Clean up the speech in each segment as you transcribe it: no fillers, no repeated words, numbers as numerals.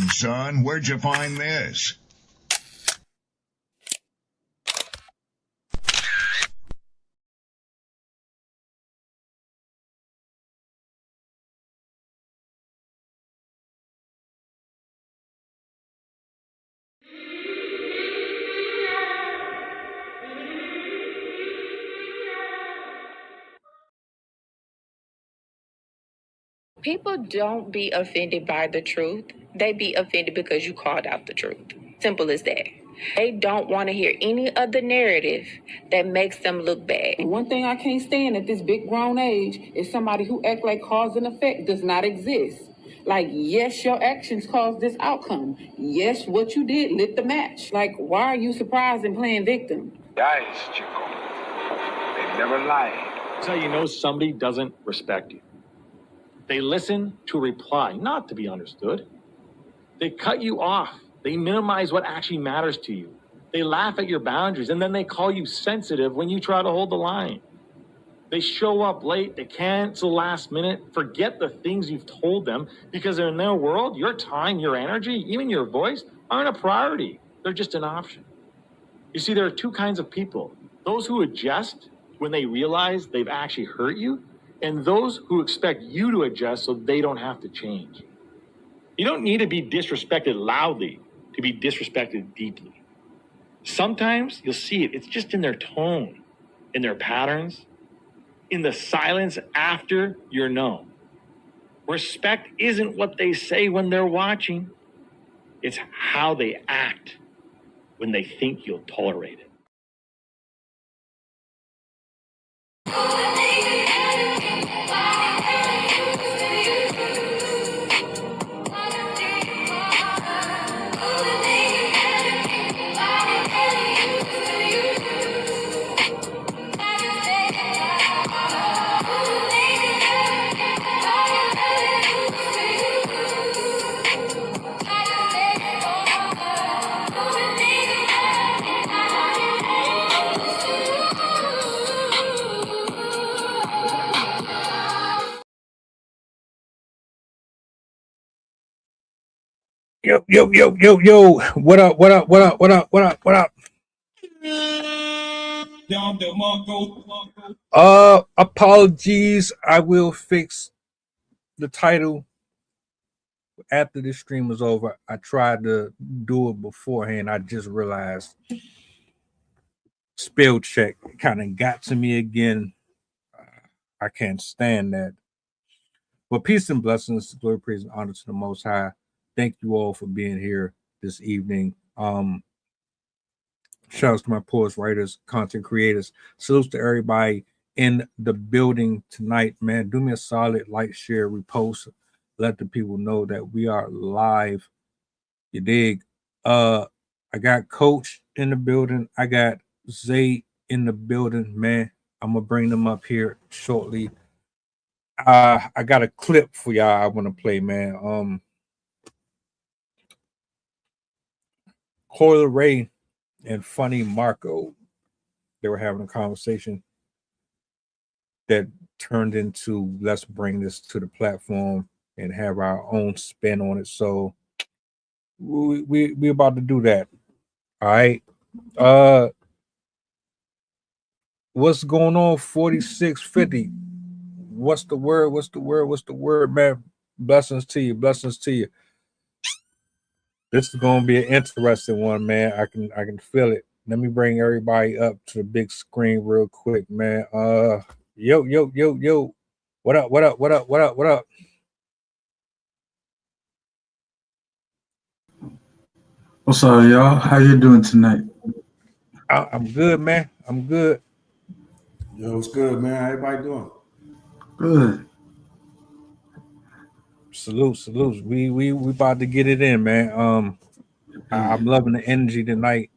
son. Where'd you find this? People don't be offended by the truth. They be offended because you called out the truth. Simple as that. They don't want to hear any other narrative that makes them look bad. One thing I can't stand at this big grown age is somebody who act like cause and effect does not exist. Like, yes, your actions caused this outcome. Yes, what you did lit the match. Like, why are you surprised and playing victim? Guys, Chico, they never lied. That's how you know somebody doesn't respect you. They listen to reply, not to be understood. They cut you off. They minimize what actually matters to you. They laugh at your boundaries, and then they call you sensitive when you try to hold the line. They show up late. They cancel last minute, forget the things you've told them, because in their world, your time, your energy, even your voice aren't a priority. They're just an option. You see, there are two kinds of people. Those who adjust when they realize they've actually hurt you, and those who expect you to adjust so they don't have to change. You don't need to be disrespected loudly to be disrespected deeply. Sometimes you'll see it. It's just in their tone, in their patterns, in the silence after you're known. Respect isn't what they say when they're watching. It's how they act when they think you'll tolerate it. Yo. What up? Apologies. I will fix the title after this stream is over. I tried to do it beforehand. I just realized spell check kind of got to me again. I can't stand that. But peace and blessings, glory, praise, and honor to the Most High. Thank you all for being here this evening. Shout out to my poets, writers, content creators. Salutes to everybody in the building tonight, man. Do me a solid, like, share, repost. Let the people know that we are live. You dig? I got Coach in the building. I got Zay in the building, man. I'm gonna bring them up here shortly. I got a clip for y'all I want to play, man. Coyle Ray and Funny Marco, they were having a conversation that turned into let's bring this to the platform and have our own spin on it. So we about to do that. All right. What's going on? 4650. What's the word, man? Blessings to you. This is gonna be an interesting one, man. I can feel it. Let me bring everybody up to the big screen real quick, man. Yo. What up? What's up, y'all? How you doing tonight? I'm good, man. I'm good. Yo, what's good, man? How everybody doing? Good. Salute. We about to get it in, man. I'm loving the energy tonight.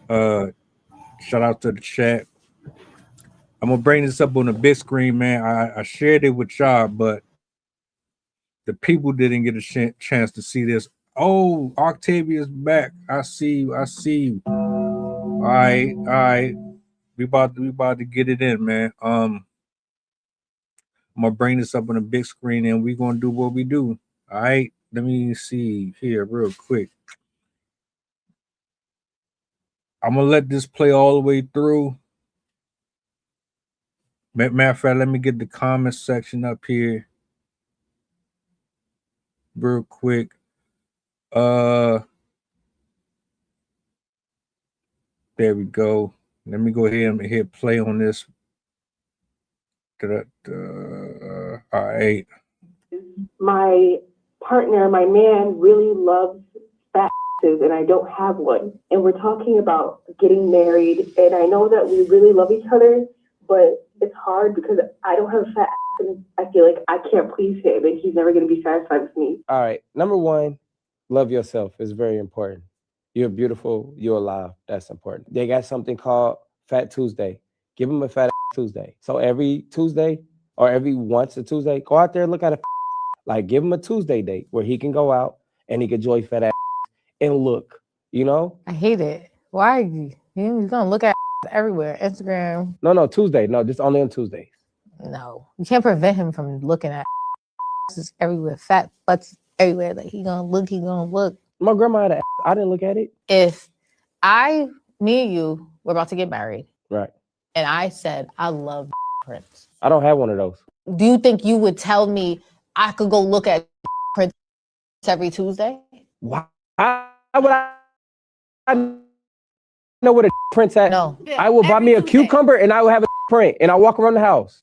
Shout out to the chat. I'm gonna bring this up on the big screen, man. I shared it with y'all, but the people didn't get a chance to see this. Oh, Octavia's back. I see you. All right. We about to get it in, man. I'm gonna bring this up on the big screen and we're gonna do what we do. All right. let me see here real quick. I'm gonna let this play all the way through. Matter of fact, let me get the comment section up here real quick. There we go. Let me go ahead and hit play on this. All right. My partner, my man, really loves fat asses, and I don't have one. And we're talking about getting married, and I know that we really love each other, but it's hard because I don't have a fat ass, and I feel like I can't please him, and he's never going to be satisfied with me. All right. Number one, love yourself is very important. You're beautiful. You're alive. That's important. They got something called Fat Tuesday. Give them a Fat Tuesday. So every Tuesday or every once a Tuesday, go out there and look at a like give him a Tuesday date where he can go out and he can enjoy fat ass and look. You know? I hate it. Why? You're gonna look at everywhere. Instagram. No, Tuesday. No, just only on Tuesdays. No, you can't prevent him from looking at everywhere. Fat butts everywhere. Like he gonna look. My grandma had an ass. I didn't look at it. If me and you were about to get married, right? And I said I love Prince. I don't have one of those. Do you think you would tell me I could go look at Prince every Tuesday? Why would I know what a Prince at? No. I will buy me a cucumber and I will have a print and I walk around the house.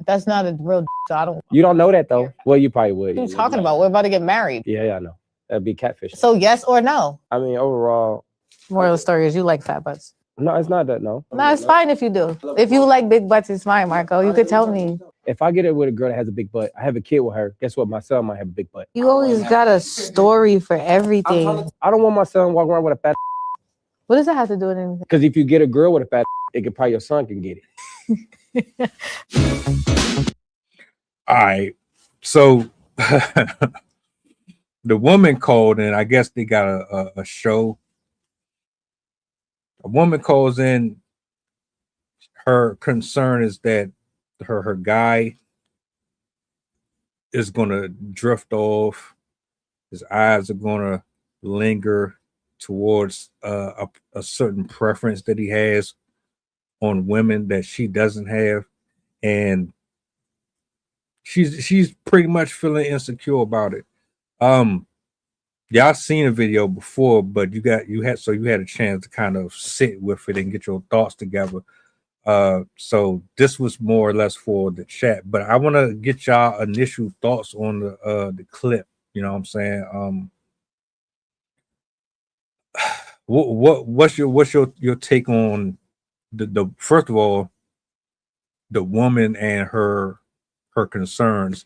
That's not a real. So I don't. You don't know that though. Well, you probably would. What are you talking about? We're about to get married. Yeah, I know. That'd be catfish. So yes or no? I mean, overall. Moral of the story is you like fat butts. No, it's not that. No. No, it's fine if you do. If you like big butts, it's fine, Marco. You could tell me. If I get it with a girl that has a big butt, I have a kid with her. Guess what? My son might have a big butt. You always got a story for everything. I don't want my son walking around with a fat. What does that have to do with anything? Because if you get a girl with a fat, it could probably your son can get it. All right. So the woman called in. I guess they got a show. A woman calls in. Her concern is that her guy is going to drift off. His eyes are going to linger towards a certain preference that he has on women that she doesn't have, and she's pretty much feeling insecure about it. Y'all seen a video before, but you had a chance to kind of sit with it and get your thoughts together. So this was more or less for the chat, but I want to get y'all initial thoughts on the clip. You know what I'm saying? What's your take on the first of all, the woman and her concerns,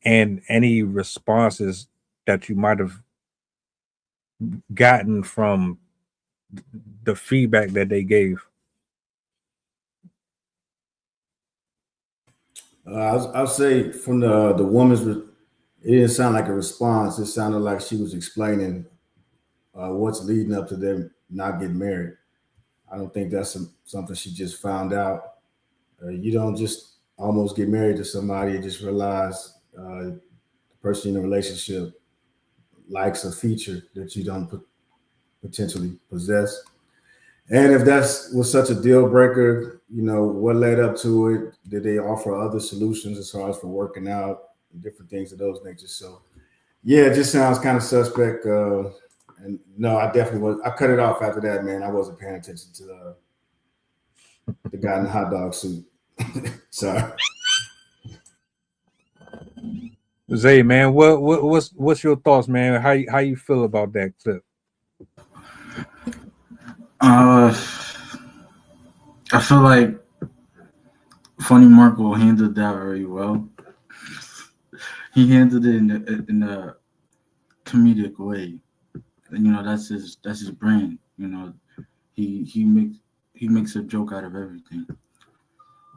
and any responses that you might have gotten from the feedback that they gave? I'll say from the woman's, it didn't sound like a response. It sounded like she was explaining what's leading up to them not getting married. I don't think that's something she just found out. You don't just almost get married to somebody and just realize the person in the relationship likes a feature that you don't potentially possess. And if was such a deal breaker, you know, what led up to it? Did they offer other solutions as far as for working out and different things of those natures? So, yeah, it just sounds kind of suspect. And no, I definitely was. I cut it off after that, man. I wasn't paying attention to the guy in the hot dog suit. Sorry. Zay, man, what's your thoughts, man? How you feel about that clip? I feel like Funny Marco handled that very well. He handled it in a comedic way. And, you know, that's his brand. You know, he makes a joke out of everything.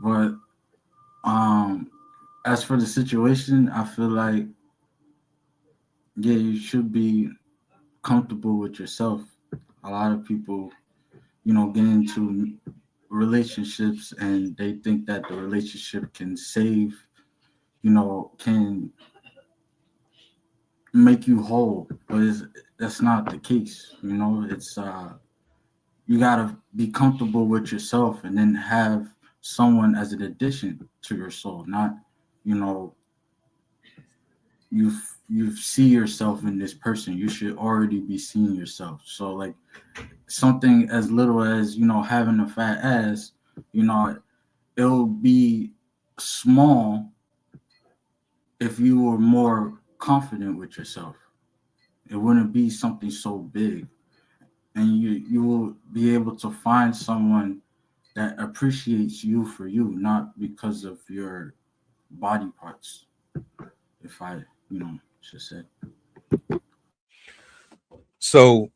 But as for the situation, I feel like, yeah, you should be comfortable with yourself. A lot of people, you know, get into relationships and they think that the relationship can save, you know, can make you whole, but that's not the case. It's you gotta be comfortable with yourself, and then have someone as an addition to your soul. Not, you know, you see yourself in this person. You should already be seeing yourself. So like something as little as having a fat ass, it'll be small if you were more confident with yourself. It wouldn't be something so big, and you will be able to find someone that appreciates you for you, not because of your body parts. If I, should say. So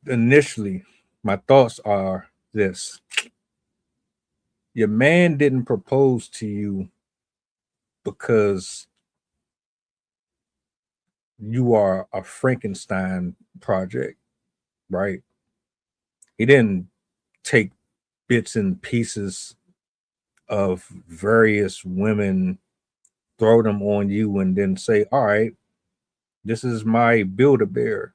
initially, my thoughts are this: your man didn't propose to you because you are a Frankenstein project, right? He didn't take bits and pieces of various women, throw them on you, and then say, all right, this is my Build-A-Bear.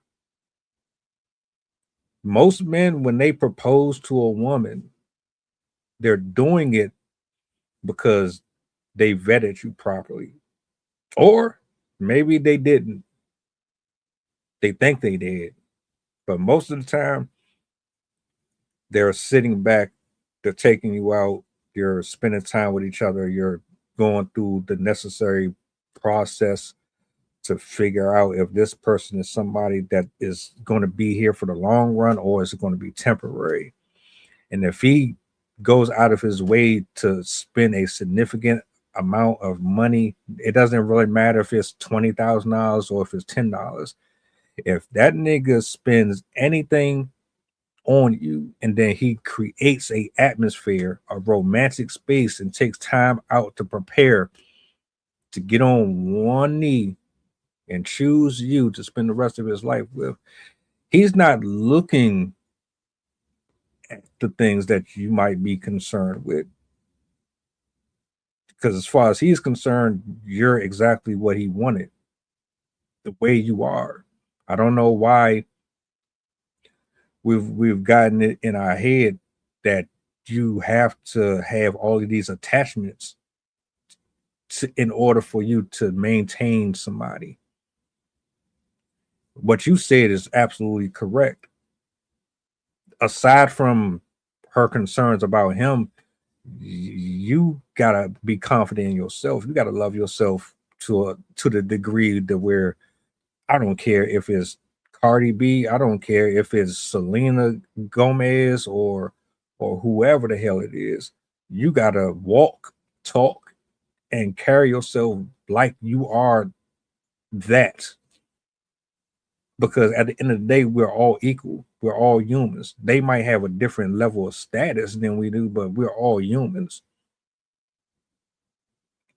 Most men, when they propose to a woman, they're doing it because they vetted you properly. Or maybe they didn't. They think they did. But most of the time, they're sitting back, they're taking you out, you're spending time with each other, you're going through the necessary process to figure out if this person is somebody that is going to be here for the long run or is it going to be temporary. And if he goes out of his way to spend a significant amount of money, it doesn't really matter if it's $20,000 or if it's $10. If that nigga spends anything on you and then he creates a atmosphere, a romantic space, and takes time out to prepare to get on one knee and choose you to spend the rest of his life with, he's not looking at the things that you might be concerned with. Because as far as he's concerned, you're exactly what he wanted, the way you are. I don't know why we've gotten it in our head that you have to have all of these attachments in order for you to maintain somebody. What you said is absolutely correct. Aside from her concerns about him, you gotta be confident in yourself. You gotta love yourself to the degree that where I don't care if it's Cardi B, I don't care if it's Selena Gomez or whoever the hell it is. You gotta walk, talk, and carry yourself like you are that. Because at the end of the day, we're all equal. We're all humans. They might have a different level of status than we do, but we're all humans.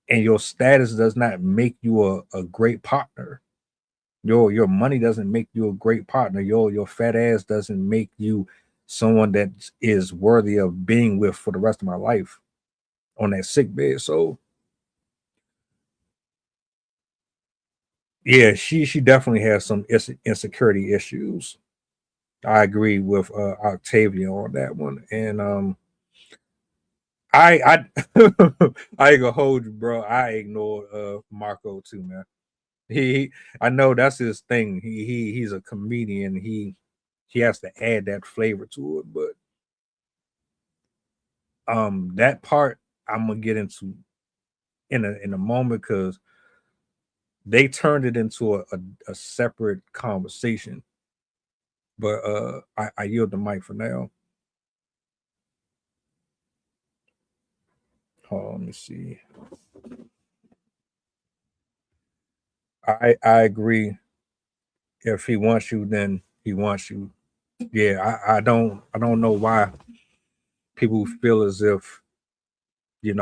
And your status does not make you a great partner. Your money doesn't make you a great partner. Your fat ass doesn't make you someone that is worthy of being with for the rest of my life on that sick bed. So yeah, she definitely has some insecurity issues. I agree with Octavia on that one. And I I ain't gonna hold you, bro. I ignored Marco too, man. He I know that's his thing. He's a comedian. He has to add that flavor to it, but that part I'm gonna get into in a moment because they turned it into a separate conversation. But I yield the mic for now. Hold on, let me see. I agree. If he wants you, then he wants you. Yeah, I don't know why people feel as if you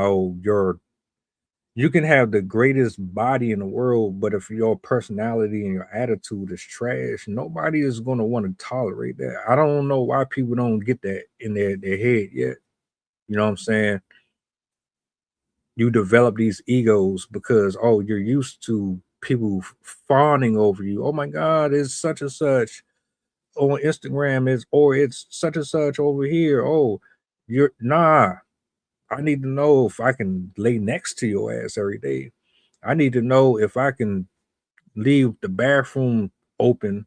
can have the greatest body in the world, but if your personality and your attitude is trash, nobody is gonna want to tolerate that. I don't know why people don't get that in their head yet. You know what I'm saying? You develop these egos because you're used to people fawning over you. Oh my God, it's such and such on Instagram, it's such and such over here. Oh, you're nah. I need to know if I can lay next to your ass every day. I need to know if I can leave the bathroom open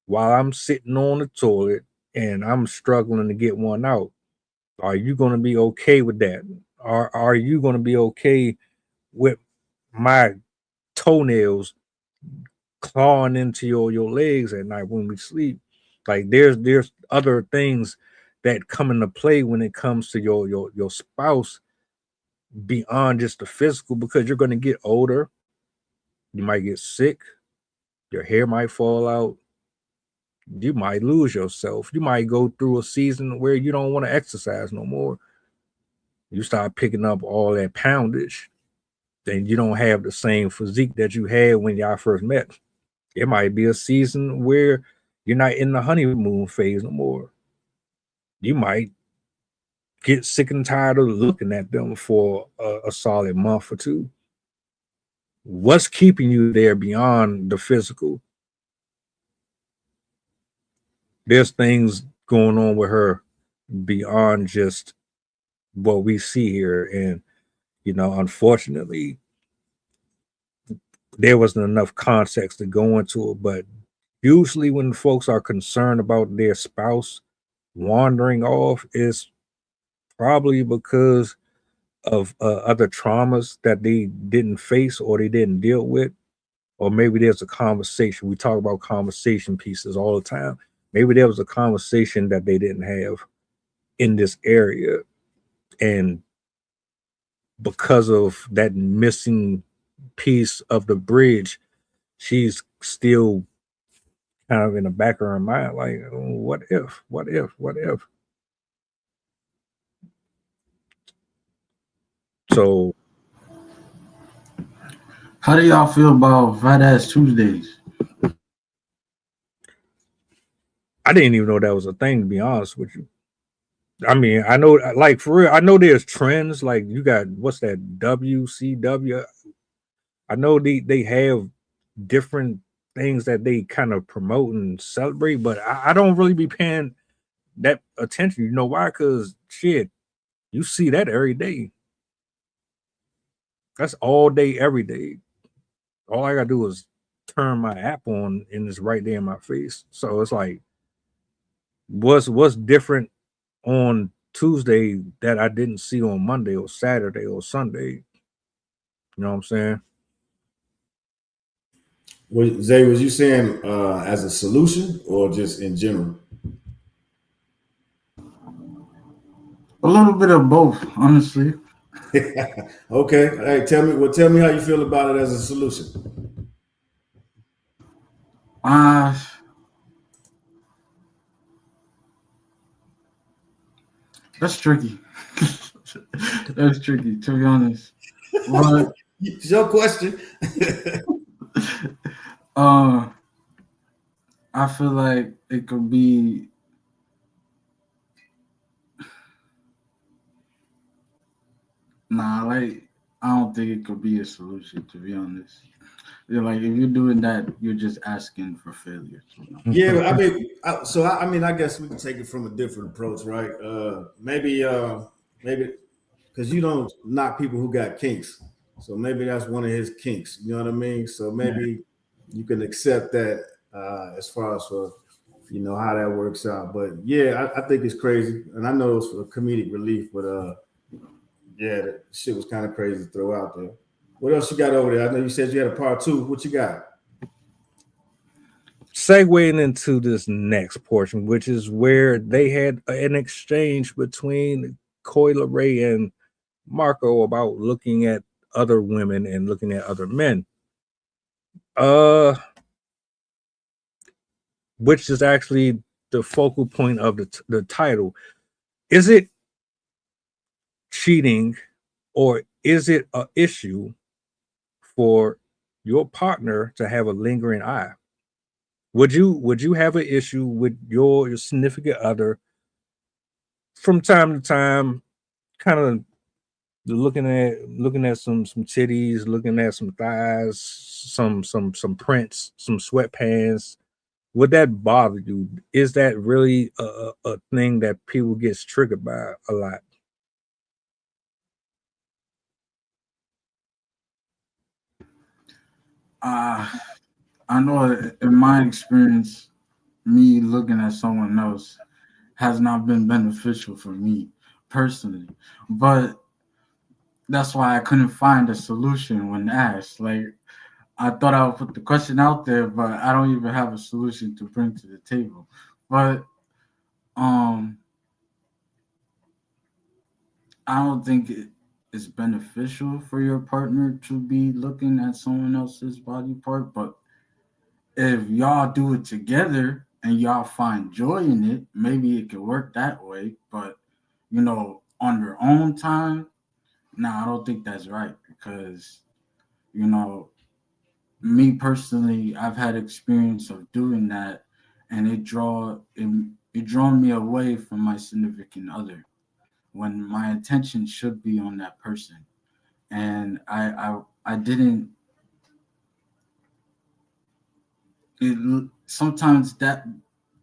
while I'm sitting on the toilet and I'm struggling to get one out. Are you going to be okay with that? Are you going to be okay with my toenails clawing into your legs at night when we sleep? Like there's other things that come into play when it comes to your spouse beyond just the physical, because you're going to get older. You might get sick. Your hair might fall out. You might lose yourself. You might go through a season where you don't want to exercise no more. You start picking up all that poundage. Then you don't have the same physique that you had when y'all first met. It might be a season where you're not in the honeymoon phase no more. You might get sick and tired of looking at them for a solid month or two. What's keeping you there beyond the physical? There's things going on with her beyond just what we see here. And, unfortunately, there wasn't enough context to go into it. But usually when folks are concerned about their spouse wandering off, it's probably because of other traumas that they didn't face or they didn't deal with. Or maybe there's a conversation. We talk about conversation pieces all the time. Maybe there was a conversation that they didn't have in this area. And because of that missing piece of the bridge, she's still kind of in the back of her mind, like, oh, what if? So, How do y'all feel about Fat Ass Tuesdays? I didn't even know that was a thing, to be honest with you. I mean, I know, like, for real, I know there's trends. Like, you got, what's that, WCW? I know they have different things that they kind of promote and celebrate, but I don't really be paying that attention. You know why? Because shit, you see that every day. That's all day, every day. All I gotta do is turn my app on and it's right there in my face. So it's like, what's different on Tuesday that I didn't see on Monday or Saturday or Sunday? You know what I'm saying? Zay, was you saying as a solution or just in general? A little bit of both, honestly. Okay. Hey, tell me how you feel about it as a solution. That's tricky. That's tricky, to be honest. But it's your question. I feel like it could be I don't think it could be a solution, to be honest. Like if you're doing that, you're just asking for failure. Yeah, I mean, I guess we can take it from a different approach, right? Maybe because you don't knock people who got kinks, so maybe that's one of his kinks. You know what I mean? So maybe you can accept that as far as for how that works out. But yeah, I think it's crazy, and I know it's for comedic relief, but yeah, that shit was kind of crazy to throw out there. What else you got over there? I know you said you had a part two. What you got? Segueing into this next portion, which is where they had an exchange between Coi Leray and Marco about looking at other women and looking at other men. Which is actually the focal point of the title. Is it cheating, or is it an issue for your partner to have a lingering eye? Would you have an issue with your significant other from time to time kind of looking at some titties, looking at some thighs, some prints, some sweatpants. Would that bother you? Is that really a thing that people gets triggered by a lot? I know in my experience, me looking at someone else has not been beneficial for me personally. But that's why I couldn't find a solution when asked. Like, I thought I would put the question out there, but I don't even have a solution to bring to the table. But um I don't think it is beneficial for your partner to be looking at someone else's body part, but if y'all do it together and y'all find joy in it, maybe it could work that way. But on your own time, nah, I don't think that's right because you know, me personally, I've had experience of doing that, and it drawn me away from my significant other when my attention should be on that person, and I didn't. Sometimes that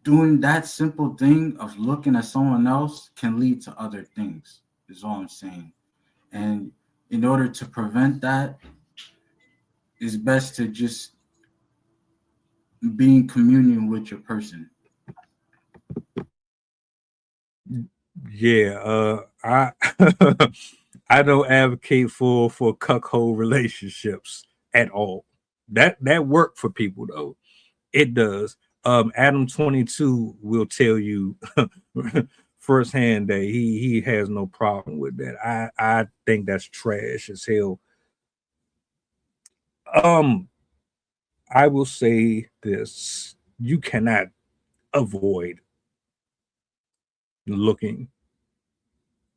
doing that simple thing of looking at someone else can lead to other things. Is all I'm saying, and in order to prevent that, it's best to just be in communion with your person. Yeah, I I don't advocate for cuckold relationships at all. That work for people though. It does. Adam 22 will tell you firsthand that he has no problem with that. I think that's trash as hell. Um, I will say this: you cannot avoid looking.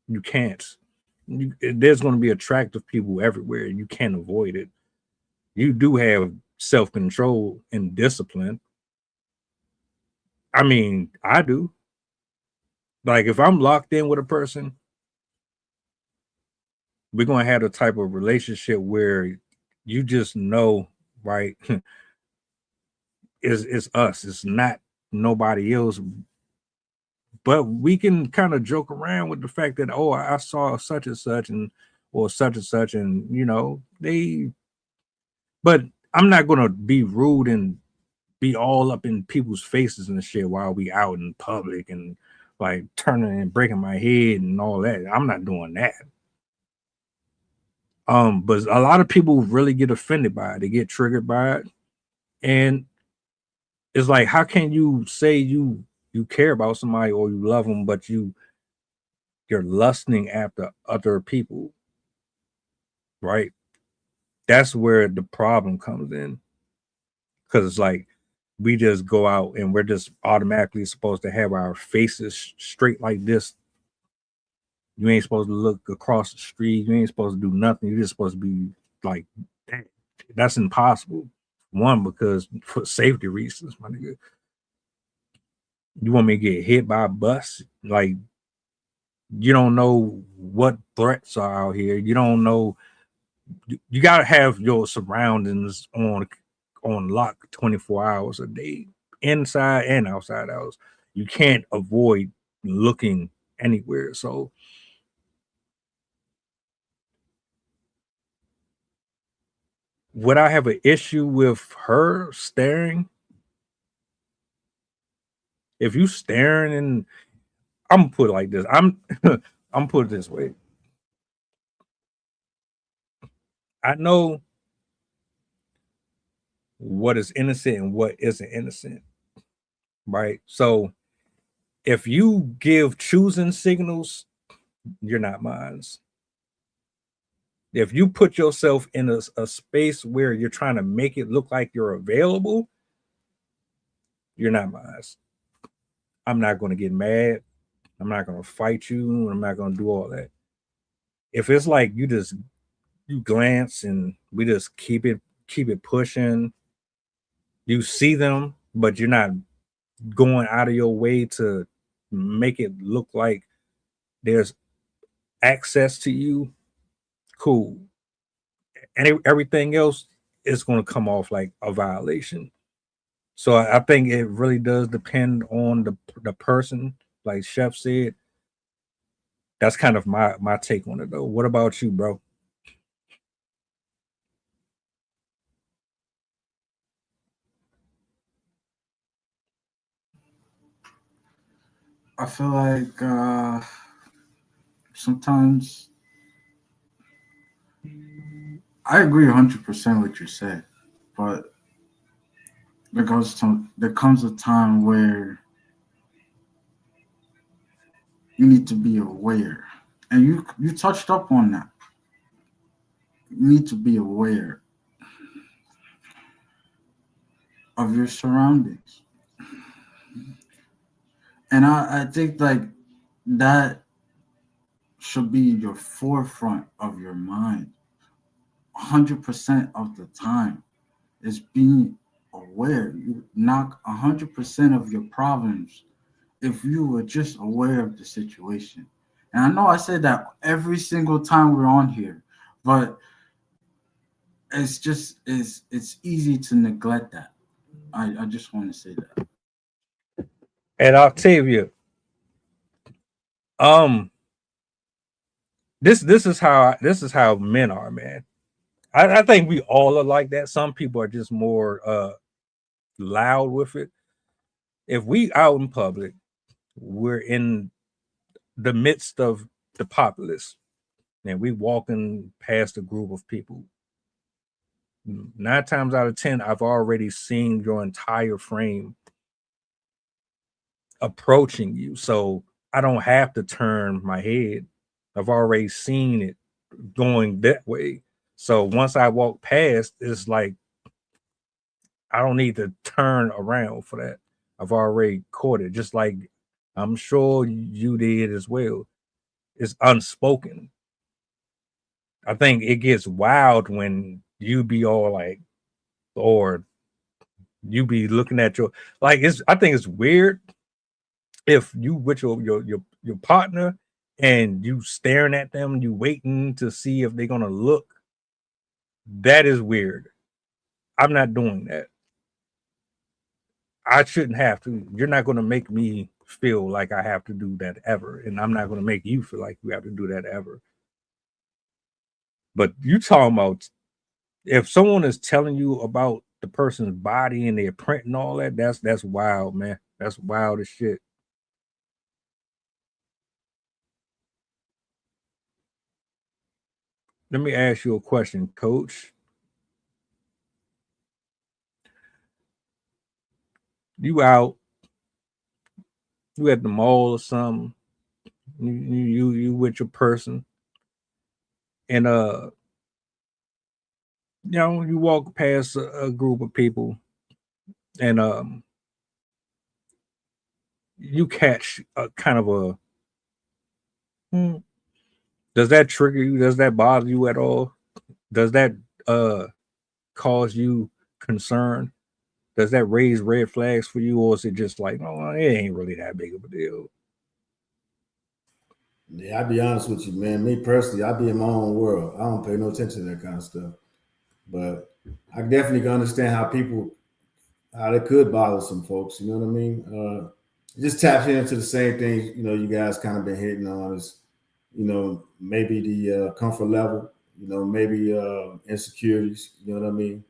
You can't. There's going to be attractive people everywhere. You can't avoid it. You do have self control and discipline. I mean, I do. Like if I'm locked in with a person, we're gonna have a type of relationship where you just know, right? It's us. It's not nobody else. But we can kind of joke around with the fact that I saw such and such or such and such, and they. But I'm not gonna be rude and be all up in people's faces and shit while we out in public and like turning and breaking my head and all that. I'm not doing that. But a lot of people really get offended by it. They get triggered by it. And it's like, how can you say you care about somebody or you love them, but you're lusting after other people, right? That's where the problem comes in. Because it's like we just go out and we're just automatically supposed to have our faces straight like this. You ain't supposed to look across the street. You ain't supposed to do nothing. You're just supposed to be like that. That's impossible. One, because for safety reasons, my nigga. You want me to get hit by a bus? Like, you don't know what threats are out here. You don't know. You gotta have your surroundings on lock 24 hours a day, inside and outside hours. You can't avoid looking anywhere. So would I have an issue with her staring? If you staring, and I'm gonna put it like this. I'm gonna put it this way. I know what is innocent and what isn't innocent, right? So if you give choosing signals, you're not mine. If you put yourself in a space where you're trying to make it look like you're available, you're not mine. I'm not going to get mad. I'm not going to fight you. I'm not going to do all that. If it's like you glance and we just keep it pushing, you see them, but you're not going out of your way to make it look like there's access to you, cool. And everything else is going to come off like a violation. So I think it really does depend on the person. Like Chef said, that's kind of my take on it though. What about you, bro? I feel like sometimes I agree 100% with what you said, but there comes a time where you need to be aware, and you touched up on that. You need to be aware of your surroundings, and I think like that should be your forefront of your mind 100% of the time, is being aware. You knock 100% of your problems if you were just aware of the situation. And I know I said that every single time we're on here, but it's easy to neglect that. I just want to say that. And Octavia, um, this is how men are, man. I think we all are like that. Some people are just more loud with it. If we out in public, we're in the midst of the populace, and we walking past a group of people. 9 times out of 10, I've already seen your entire frame approaching you, so I don't have to turn my head. I've already seen it going that way. So once I walk past, it's like I don't need to turn around for that. I've already caught it, just like I'm sure you did as well. It's unspoken. I think it gets wild when you be all like, or you be looking at your like. It's I think it's weird if you with your partner and you staring at them, you waiting to see if they're gonna look. That is weird. I'm not doing that. I shouldn't have to. You're not going to make me feel like I have to do that ever, and I'm not going to make you feel like you have to do that ever. But you talking about if someone is telling you about the person's body and their print and all that, that's wild, man. That's wild as shit. Let me ask you a question, Coach. You out, you at the mall or something. You with your person, and you walk past a group of people, and you catch a kind of a hmm, does that trigger you? Does that bother you at all? Does that uh cause you concern? Does that raise red flags for you, or is it just like, oh, it ain't really that big of a deal? Yeah, I'll be honest with you, man. Me personally, I be in my own world. I don't pay no attention to that kind of stuff. But I definitely can understand how they could bother some folks. You know what I mean? It just taps into the same things, you guys kind of been hitting on is, maybe the comfort level, maybe insecurities, you know what I mean?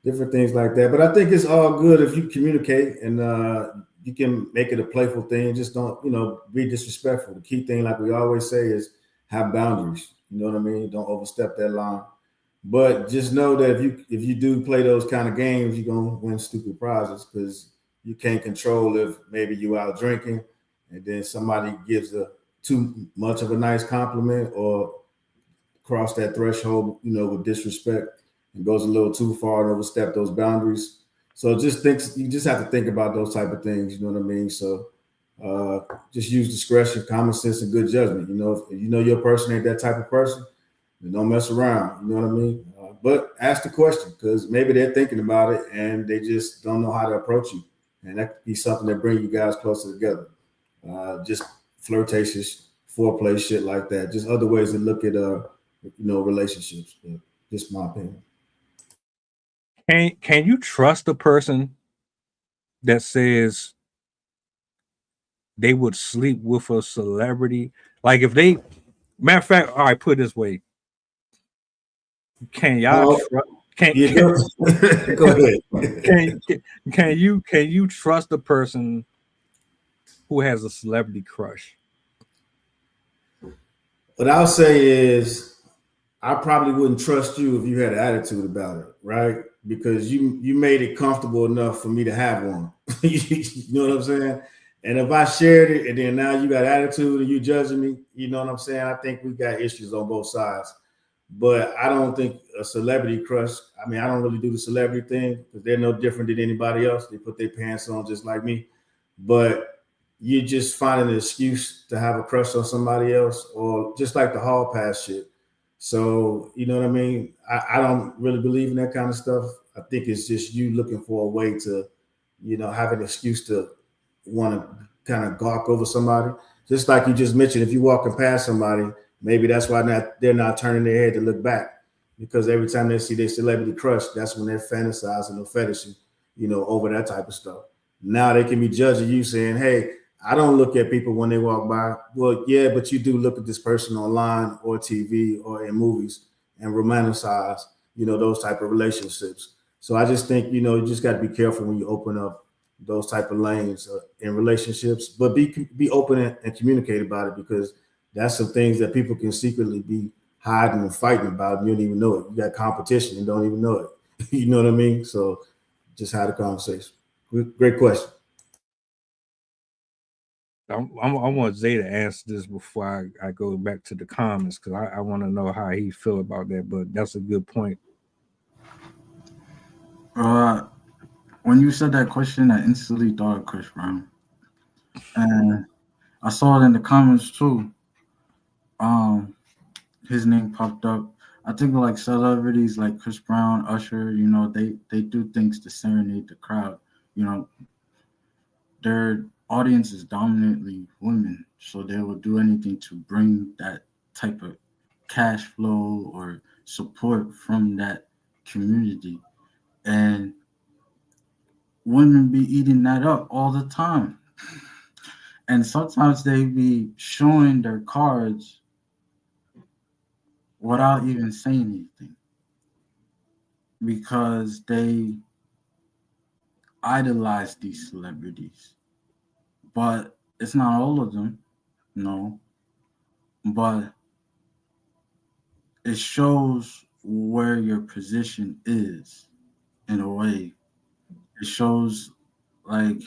Different things like that. But I think it's all good if you communicate and you can make it a playful thing. Just don't, be disrespectful. The key thing, like we always say, is have boundaries. You know what I mean? Don't overstep that line. But just know that if you do play those kind of games, you're gonna win stupid prizes because you can't control if maybe you out drinking and then somebody gives a too much of a nice compliment or cross that threshold, with disrespect and goes a little too far and overstep those boundaries. So you just have to think about those type of things, you know what I mean? So just use discretion, common sense, and good judgment. If you know your person ain't that type of person, then don't mess around. You know what I mean? But ask the question because maybe they're thinking about it and they just don't know how to approach you, and that could be something that bring you guys closer together. Just flirtatious, foreplay, shit like that. Just other ways to look at relationships. Yeah, just my opinion. Can you trust a person that says they would sleep with a celebrity? Like if they, matter of fact, all right, put it this way: can y'all trust? You go, go ahead. Can you trust a person who has a celebrity crush? What I'll say is, I probably wouldn't trust you if you had an attitude about it, right? Because you made it comfortable enough for me to have one. You know what I'm saying? And if I shared it and then now you got attitude and you judging me, you know what I'm saying? I think we got issues on both sides. But I don't think a celebrity crush. I mean, I don't really do the celebrity thing because they're no different than anybody else. They put their pants on just like me. But you just find an excuse to have a crush on somebody else, or just like the hall pass shit. So, you know what I mean? I don't really believe in that kind of stuff. I think it's just you looking for a way to, have an excuse to want to kind of gawk over somebody. Just like you just mentioned, if you're walking past somebody, maybe that's why they're not turning their head to look back, because every time they see their celebrity crush, that's when they're fantasizing or fetishing, over that type of stuff. Now they can be judging you saying, hey, I don't look at people when they walk by. Well, yeah, but you do look at this person online or TV or in movies and romanticize, those type of relationships. So I just think, you just got to be careful when you open up those type of lanes in relationships, but be open and communicate about it, because that's some things that people can secretly be hiding and fighting about. And you don't even know it. You got competition and don't even know it. You know what I mean? So just have a conversation. Great question. I want Zay to answer this before I go back to the comments, because I want to know how he feel about that. But that's a good point. When you said that question, I instantly thought of Chris Brown, and I saw it in the comments too. His name popped up. I think like celebrities like Chris Brown, Usher, they do things to serenade the crowd. Their audience is dominantly women, so they will do anything to bring that type of cash flow or support from that community. And women be eating that up all the time. And sometimes they be showing their cards without even saying anything, because they idolize these celebrities. But it's not all of them, no. But it shows where your position is in a way. It shows, like,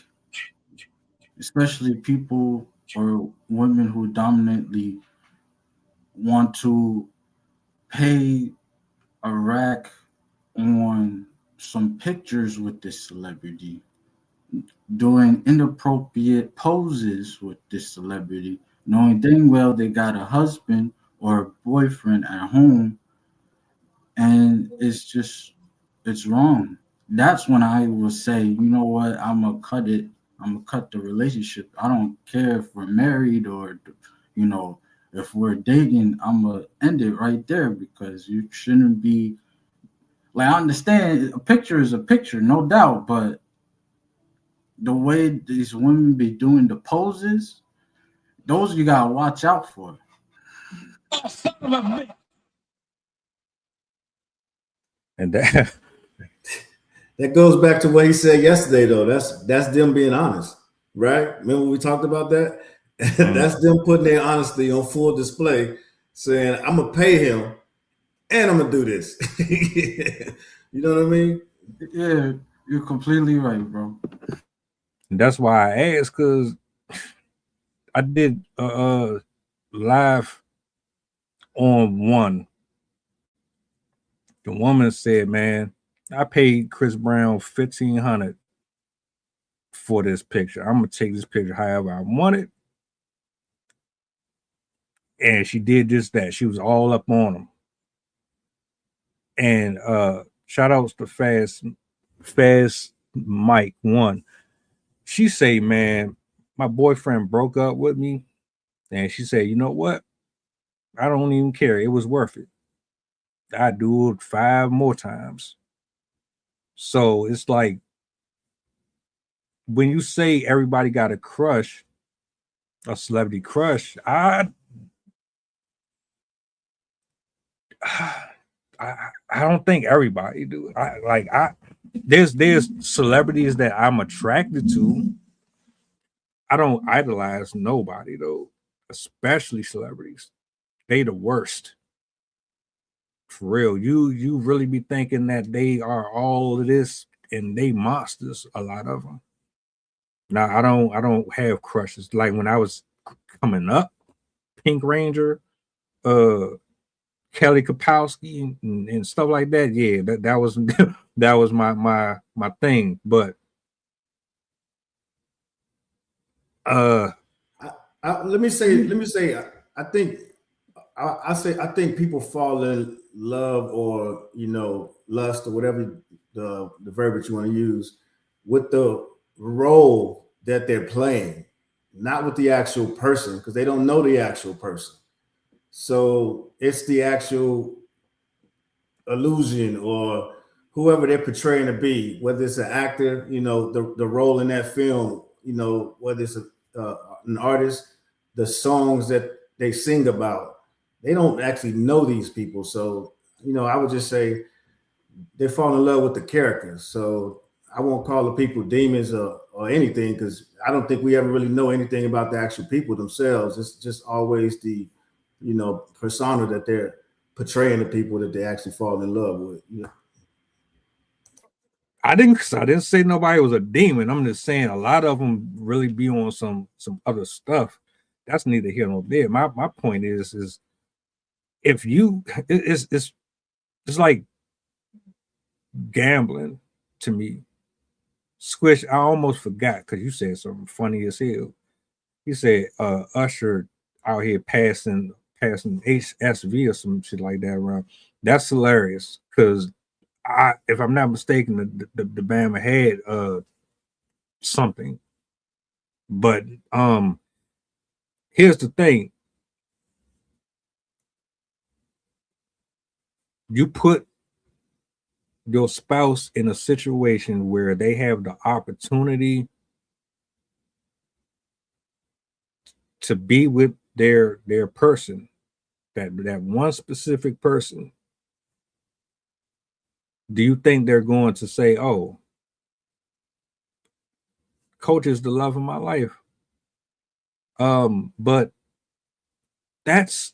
especially people or women who dominantly want to pay a rack on some pictures with this celebrity, doing inappropriate poses with this celebrity, knowing dang well they got a husband or a boyfriend at home, and it's wrong. That's when I will say, you know what, I'm gonna cut the relationship. I don't care if we're married or, if we're dating, I'm gonna end it right there, because you shouldn't be, like, I understand a picture is a picture, no doubt, but the way these women be doing the poses, those you gotta watch out for. And that That goes back to what he said yesterday, though. That's them being honest, right? Remember we talked about that? That's them putting their honesty on full display, saying, I'm gonna pay him and I'm gonna do this. You know what I mean? Yeah, you're completely right, bro. that's why I asked, because I did live on one. The woman said, "Man, I paid Chris Brown $1,500 for this picture. I'm gonna take this picture however I want it." And she did just that. She was all up on him. And shout outs to Fast Mike One. She say, "Man, my boyfriend broke up with me," and she said, "You know what? I don't even care. It was worth it." I do it 5 more times. So it's like when you say everybody got a crush, a celebrity crush, I don't think everybody do. There's celebrities that I'm attracted to. I don't idolize nobody though, especially celebrities. They the worst. For real. You really be thinking that they are all of this and they monsters, a lot of them. Now I don't have crushes. Like when I was coming up, Pink Ranger, uh Kelly Kapowski and stuff like that. Yeah, that was that was my thing. But uh let me say, I think I think people fall in love or lust or whatever the verbiage you want to use with the role that they're playing, not with the actual person because they don't know the actual person. So it's the actual illusion or whoever they're portraying to be, whether it's an actor, the role in that film, whether it's an artist, the songs that they sing about, they don't actually know these people. So, I would just say they fall in love with the characters. So I won't call the people demons or anything because I don't think we ever really know anything about the actual people themselves. It's just always the, persona that they're portraying the people that they actually fall in love with. I didn't say nobody was a demon. I'm just saying a lot of them really be on some other stuff. That's neither here nor there. My point is if you it's like gambling to me. Squish, I almost forgot because you said something funny as hell. You said Usher out here passing HSV or some shit like that around. That's hilarious because if I'm not mistaken, the Bama had something. But here's the thing. You put your spouse in a situation where they have the opportunity to be with their person, that one specific person. Do you think they're going to say, "Oh, Coach is the love of my life"? But that's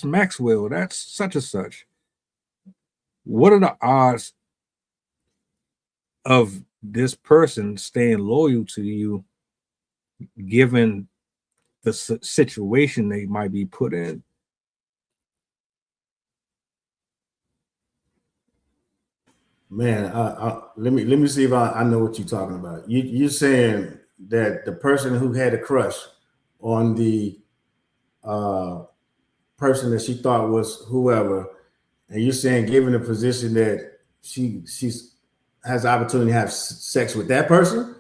Maxwell. That's such and such. What are the odds of this person staying loyal to you, given the situation they might be put in? Man, let me see if I know what you're talking about. You're saying that the person who had a crush on the uh, person that she thought was whoever, and you're saying given the position that she's has the opportunity to have sex with that person.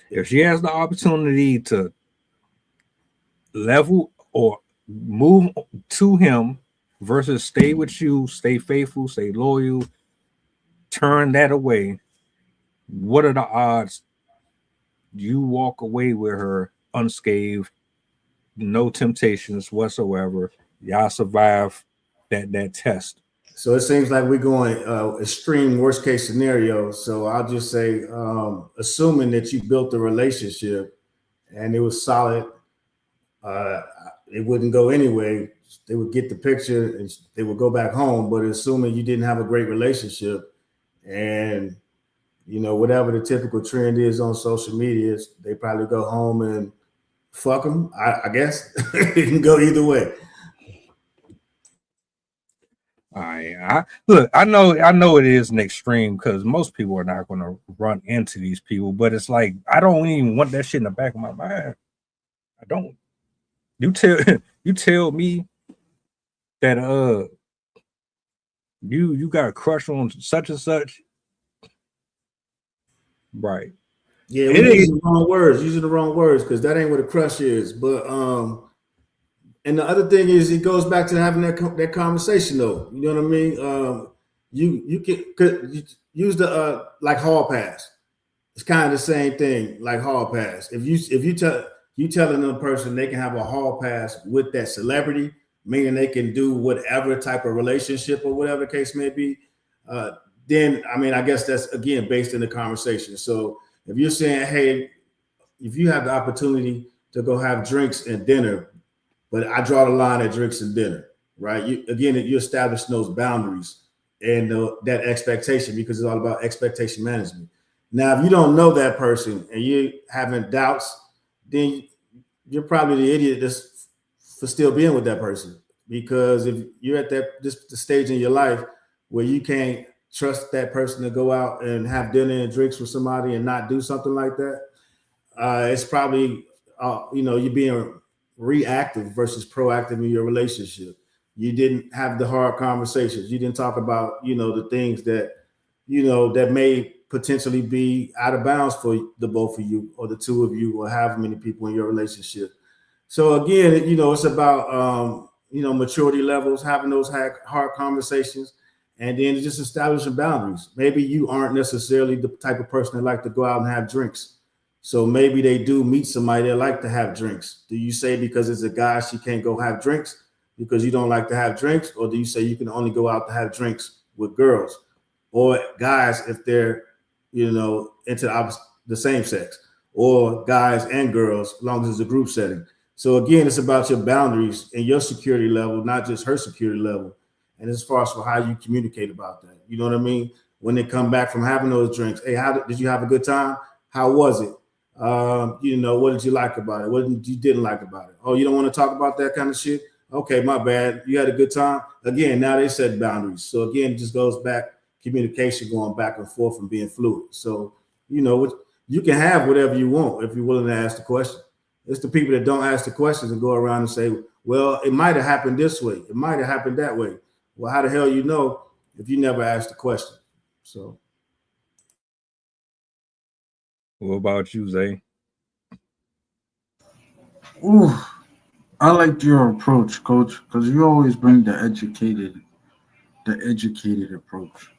If she has the opportunity to level or move to him versus stay with you, stay faithful, stay loyal, turn that away, what are the odds you walk away with her unscathed, no temptations whatsoever? Y'all survive that test. So it seems like we're going extreme worst case scenario. So I'll just say, assuming that you built a relationship and it was solid, uh, it wouldn't go anyway. They would get the picture and they would go back home. But assuming you didn't have a great relationship and whatever the typical trend is on social media, they probably go home and fuck them. I guess it can go either way. Look, I know it is an extreme because most people are not going to run into these people, but it's like I don't even want that shit in the back of my mind. I don't. You tell me that you got a crush on such and such, right? Yeah, we're using the wrong words. Using the wrong words because that ain't what a crush is. But And the other thing is, it goes back to having that conversation, though. You know what I mean? You could use the like hall pass. It's kind of the same thing, like hall pass. If you telling a person they can have a hall pass with that celebrity, meaning they can do whatever type of relationship or whatever case may be, uh, then I mean, I guess that's again based in the conversation. So if you're saying, hey, if you have the opportunity to go have drinks and dinner, but I draw the line at drinks and dinner, right? You establish those boundaries and that expectation, because it's all about expectation management. Now, if you don't know that person and you're having doubts, then you're probably the idiot that's for still being with that person. Because if you're at this stage in your life where you can't trust that person to go out and have dinner and drinks with somebody and not do something like that, it's probably you're being reactive versus proactive in your relationship. You didn't have the hard conversations. You didn't talk about the things that that may potentially be out of bounds for the both of you or the two of you or however many people in your relationship. So again, it's about maturity levels, having those hard conversations, and then just establishing boundaries. Maybe you aren't necessarily the type of person that like to go out and have drinks. So maybe they do meet somebody that like to have drinks. Do you say because it's a guy she can't go have drinks because you don't like to have drinks, or do you say you can only go out to have drinks with girls or guys if they're into the same sex, or guys and girls as long as it's a group setting? So again, it's about your boundaries and your security level, not just her security level. And as far as for how you communicate about that, you know what I mean? When they come back from having those drinks, hey, did you have a good time? How was it? What did you like about it? What you didn't like about it? Oh, you don't want to talk about that kind of shit? Okay, my bad. You had a good time. Again, now they set boundaries. So again, it just goes back, communication going back and forth and being fluid. So, you can have whatever you want if you're willing to ask the question. It's the people that don't ask the questions and go around and say, well, it might have happened this way. It might have happened that way. Well, how the hell you know if you never asked the question? So. What about you, Zay? Ooh, I like your approach, Coach, because you always bring the educated approach.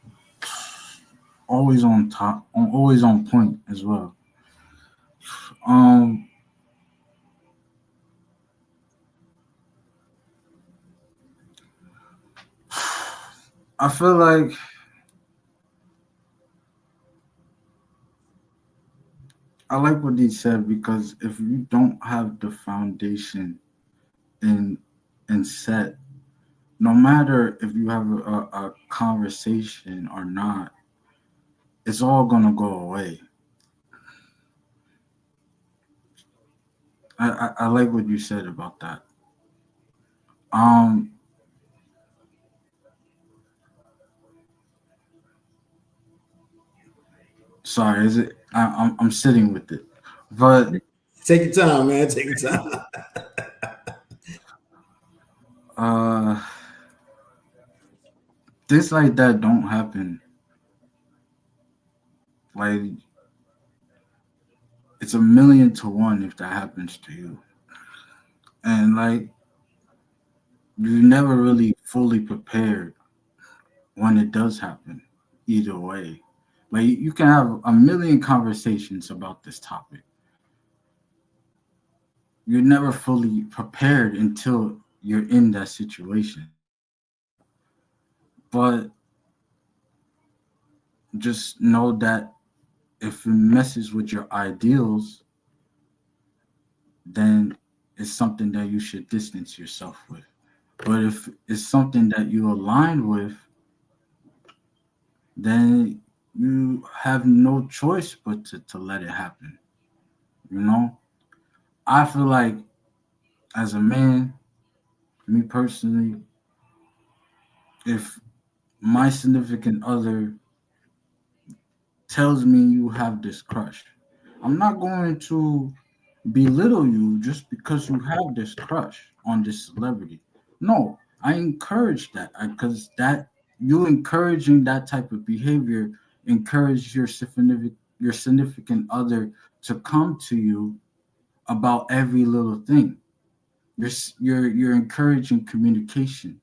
Always on top, always on point as well. Um, I feel like I like what he said, because if you don't have the foundation in set, no matter if you have a conversation or not, it's all gonna go away. I like what you said about that. Um, sorry, is it? I'm sitting with it, but Take your time, man. Take your time. things like that don't happen. Like, it's 1,000,000 to 1 if that happens to you, and like, you never really fully prepared when it does happen. Either way, like, you can have 1,000,000 conversations about this topic. You're never fully prepared until you're in that situation. But just know that if it messes with your ideals, then it's something that you should distance yourself with. But if it's something that you align with, then you have no choice but to let it happen. I feel like, as a man, me personally, if my significant other tells me you have this crush, I'm not going to belittle you just because you have this crush on this celebrity. No, I encourage that, because that you encouraging that type of behavior encourage your significant other to come to you about every little thing. you're encouraging communication.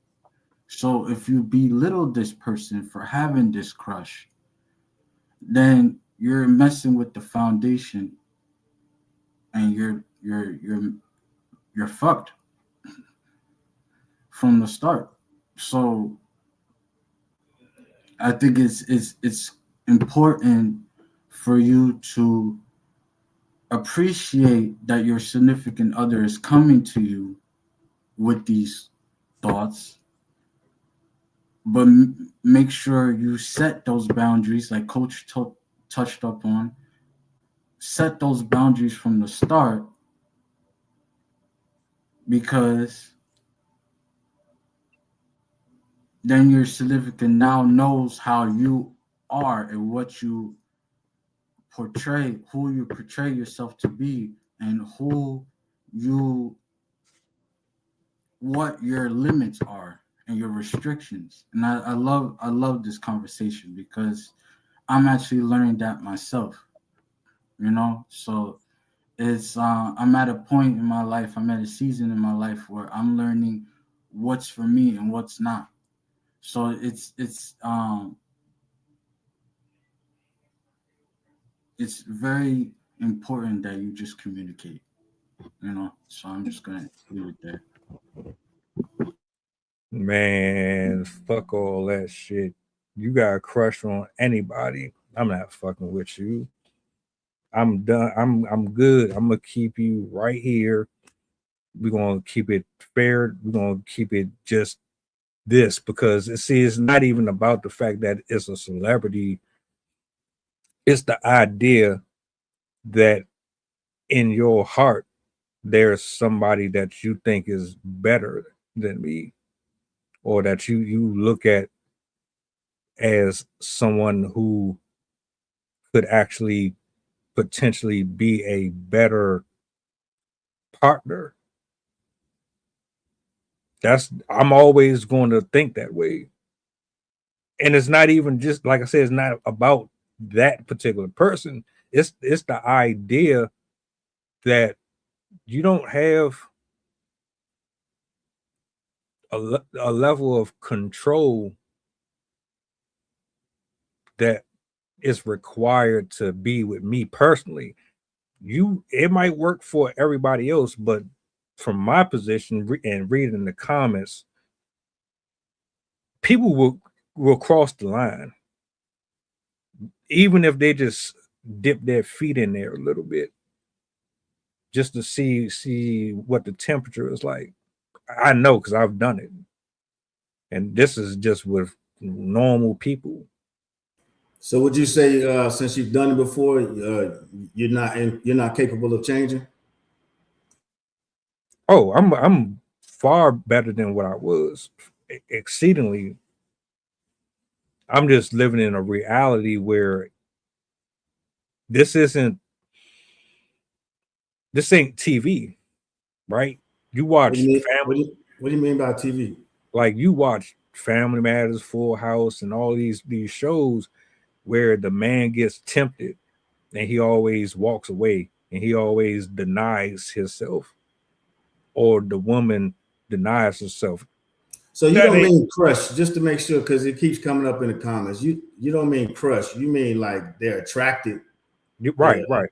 So if you belittle this person for having this crush, then you're messing with the foundation, and you're fucked from the start. So I think it's important for you to appreciate that your significant other is coming to you with these thoughts, but make sure you set those boundaries, like Coach touched up on. Set those boundaries from the start, because then your significant now knows how you are and what you portray, who you portray yourself to be, and what your limits are and your restrictions. And I love this conversation because I'm actually learning that myself. So it's I'm at a point in my life, I'm at a season in my life where I'm learning what's for me and what's not. So it's very important that you just communicate. So I'm just gonna leave it there. Man, fuck all that shit. You got a crush on anybody, I'm not fucking with you. I'm done. I'm good. I'm gonna keep you right here. We're gonna keep it fair. We're gonna keep it just this, because it's not even about the fact that it's a celebrity. It's the idea that in your heart there's somebody that you think is better than me, or that you look at as someone who could actually potentially be a better partner. I'm always going to think that way. And it's not even just, like I said, it's not about that particular person. It's the idea that you don't have a level of control that is required to be with me personally. It might work for everybody else, but from my position and reading the comments, people will cross the line, even if they just dip their feet in there a little bit, just to see what the temperature is like. I know, because I've done it, and this is just with normal people. So would you say, since you've done it before, you're not capable of changing? Oh, I'm far better than what I was, exceedingly. I'm just living in a reality where this ain't TV, right? You What do you watch mean? family, What do you mean by TV? like you watch Family Matters, Full House, and all these shows where the man gets tempted and he always walks away and he always denies himself, or the woman denies herself. So you That don't ain't mean crush, just to make sure, because it keeps coming up in the comments. You don't mean crush. You mean like they're attracted. right, right.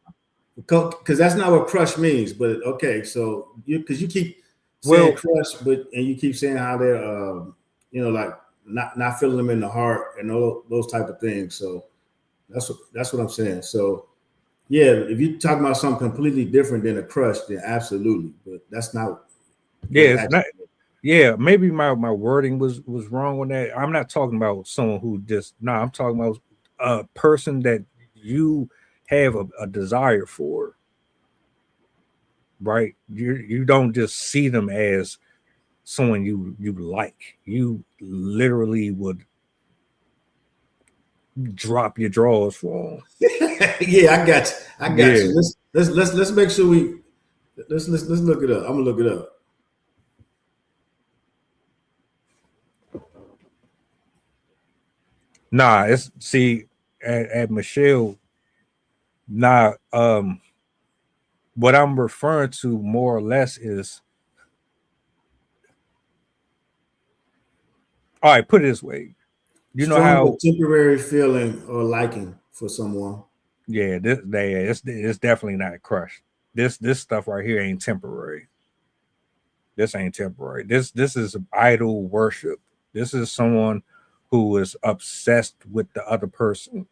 Because that's not what crush means. But okay, so because you keep saying Well, crush, and you keep saying how they're like not feeling them in the heart and all those type of things. So that's what I'm saying. So yeah, if you're talking about something completely different than a crush, then absolutely. But that's not what yeah, it it's not. actually is. Yeah, maybe my wording was wrong on that. I'm not talking about someone who just no. I'm talking about a person that you have a desire for, right? You don't just see them as someone you like. You literally would drop your drawers for them. Yeah, I got you. I got Yeah, you. Let's make sure let's look it up. I'm gonna look it up. nah. It's see at Michelle. Nah. What I'm referring to more or less is All right, put it this way. You know Strong how but temporary feeling or liking for someone. yeah, it's definitely not crush. This stuff right here ain't temporary. This ain't temporary. This is idol worship. This is someone who is obsessed with the other person.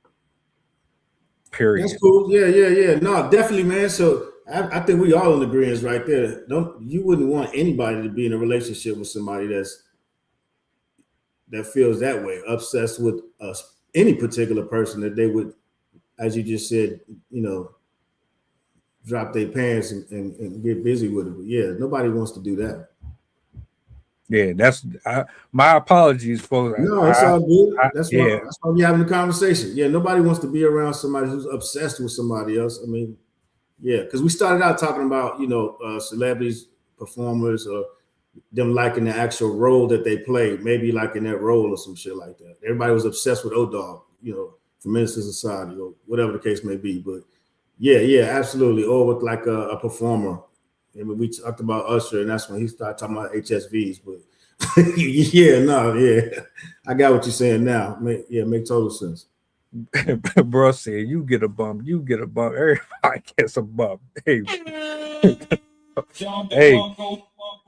That's Period. cool. Yeah. No, definitely, man. So I think we all in agreement right there. You wouldn't want anybody to be in a relationship with somebody that feels that way, obsessed with any particular person that they would, as you just said, drop their pants and get busy with it. But yeah, nobody wants to do that. Yeah, my apologies, folks. No, it's all good. Yeah, That's why we're having a conversation. Yeah, nobody wants to be around somebody who's obsessed with somebody else. I mean, yeah, because we started out talking about celebrities, performers, or them liking the actual role that they play, maybe like in that role or some shit like that. Everybody was obsessed with O-Dog, from Minister Society or whatever the case may be. But yeah, absolutely. Or with like a performer. I mean, we talked about Usher, and that's when he started talking about HSVs. But yeah, I got what you're saying now. Make total sense. bro said you get a bump, everybody gets a bump. Hey,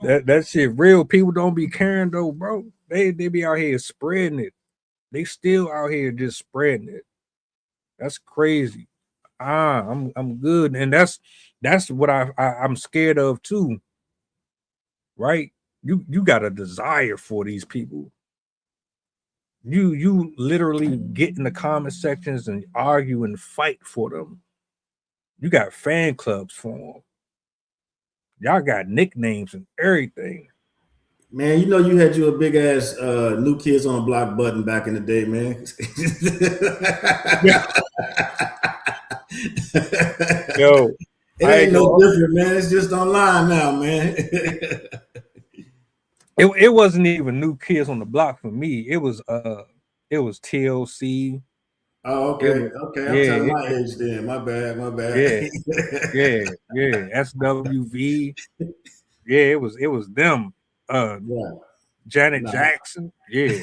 that shit real. People don't be caring though, bro. They be out here spreading it. They still out here just spreading it. That's crazy. I'm good, and that's what I'm scared of too. Right? You got a desire for these people. You literally get in the comment sections and argue and fight for them. You got fan clubs for them. Y'all got nicknames and everything. Man, you had a big ass New Kids on the Block button back in the day, man. Yo, it ain't no different, man. It's just online now, man. It wasn't even New Kids on the Block for me. It was TLC. Oh, okay. I'm telling my age then. My bad. Yeah. SWV. Yeah, it was them. Janet Jackson. Yeah.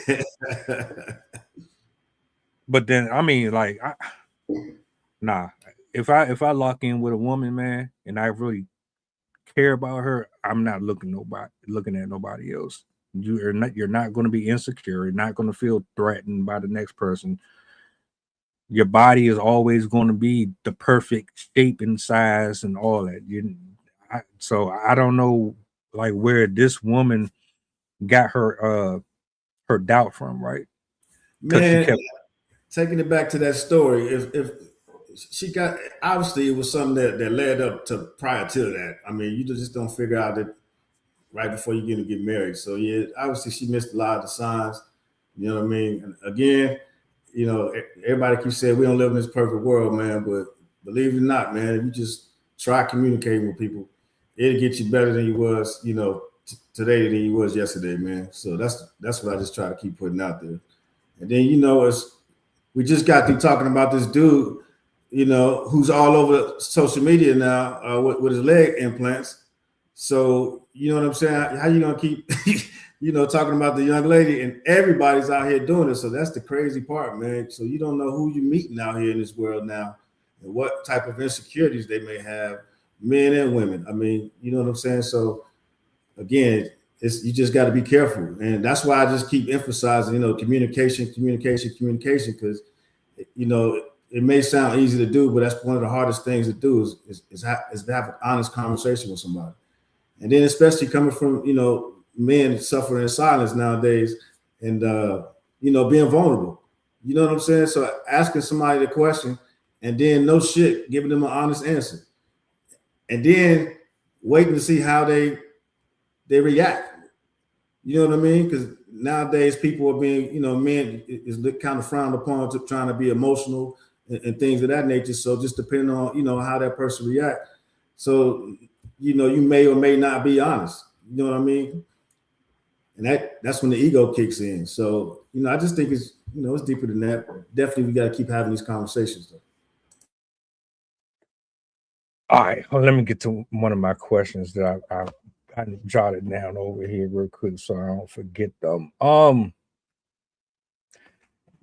But then I mean, like, if I lock in with a woman, man, and I really care about her, I'm not looking at nobody else. You're not going to be insecure. You're not going to feel threatened by the next person. Your body is always going to be the perfect shape and size and all that. So I don't know, like, where this woman got her doubt from, right? Man, taking it back to that story, if she got, obviously it was something that led up to prior to that. I mean, you just don't figure out that right before you're going to get married. So yeah, obviously she missed a lot of the signs. You know what I mean? And again, everybody keeps saying we don't live in this perfect world, man. But believe it or not, man, if you just try communicating with people, it'll get you better than you was, today than you was yesterday, man. So that's what I just try to keep putting out there. And then we just got through talking about this dude, who's all over social media now with his leg implants. So you know what I'm saying? How you gonna keep talking about the young lady, and everybody's out here doing it. So that's the crazy part, man. So you don't know who you're meeting out here in this world now, and what type of insecurities they may have, men and women. I mean, you know what I'm saying? So again, you just got to be careful, and that's why I just keep emphasizing, communication, because it may sound easy to do, but that's one of the hardest things to do is to have an honest conversation with somebody. And then especially coming from, men suffering in silence nowadays and, being vulnerable. You know what I'm saying? So asking somebody the question and then giving them an honest answer. And then waiting to see how they react. You know what I mean? Because nowadays people are being, men is kind of frowned upon to trying to be emotional and things of that nature. So just depending on, how that person reacts. So, you may or may not be honest. You know what I mean? And that's when the ego kicks in. So, I just think it's, it's deeper than that. Definitely, we got to keep having these conversations, though. All right. Well, let me get to one of my questions that I I jot it down over here real quick so I don't forget them.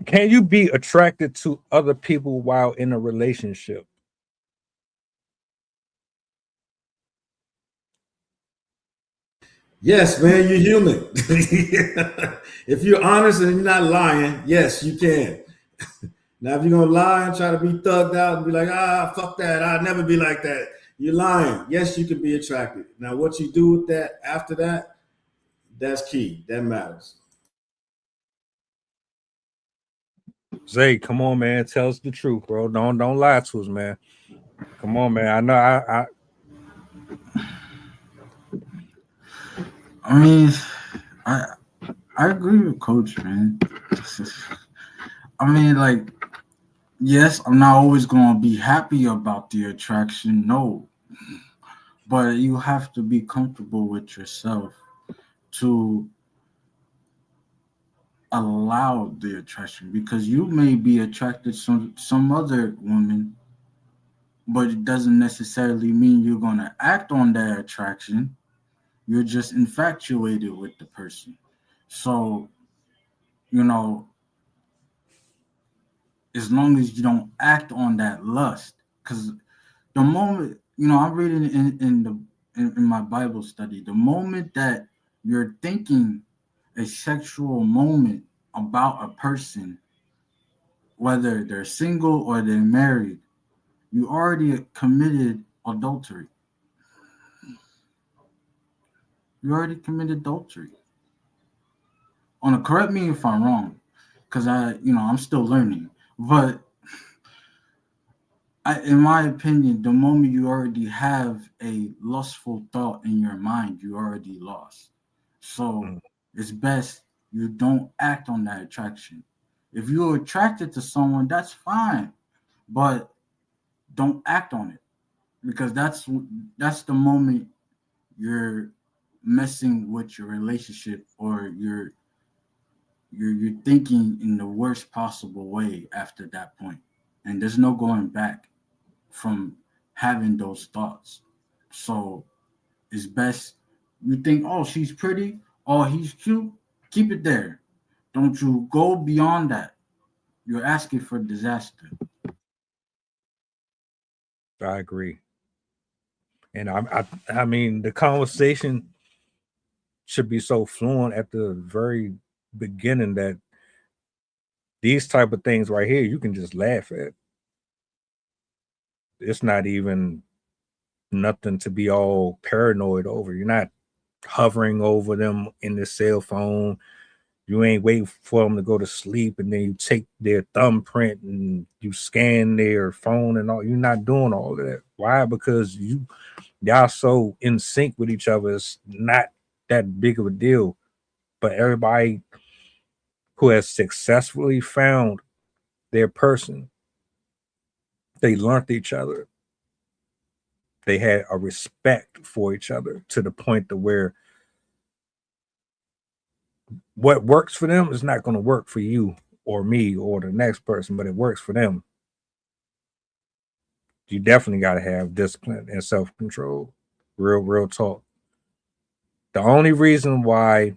Can you be attracted to other people while in a relationship? Yes, man, you're human. If you're honest and you're not lying, yes, you can. Now, if you're gonna lie and try to be thugged out and be like, fuck that, I'll never be like that, you're lying. Yes, you can be attracted. Now, what you do with that after that, that's key. That matters. Zay, come on, man. Tell us the truth, bro. Don't lie to us, man. Come on, man. I know I mean, I agree with Coach, man. I mean, like, yes, I'm not always gonna be happy about the attraction, no. But you have to be comfortable with yourself to allow the attraction, because you may be attracted to some other woman, but it doesn't necessarily mean you're gonna act on that attraction. You're just infatuated with the person. So, you know, as long as you don't act on that lust, because the moment, I'm reading in my Bible study, the moment that you're thinking a sexual moment about a person, whether they're single or they're married, you already committed adultery. You already committed adultery. Correct me if I'm wrong, because I'm still learning. But in my opinion, the moment you already have a lustful thought in your mind, you already lost. So it's best you don't act on that attraction. If you're attracted to someone, that's fine, but don't act on it, because that's the moment you're messing with your relationship, or you're thinking in the worst possible way after that point, and there's no going back from having those thoughts. So it's best you think, oh, she's pretty, oh, he's cute, keep it there. Don't you go beyond that. You're asking for disaster. I agree. And I mean, the conversation should be so fluent at the very beginning that these type of things right here you can just laugh at. It's not even nothing to be all paranoid over. You're not hovering over them in the cell phone. You ain't waiting for them to go to sleep and then you take their thumbprint and you scan their phone and all. You're not doing all of that. Why? Because y'all so in sync with each other. It's not that big of a deal. But everybody who has successfully found their person, they learned each other. They had a respect for each other to the point to where what works for them is not going to work for you or me or the next person, but it works for them. You definitely got to have discipline and self-control. Real talk. The only reason why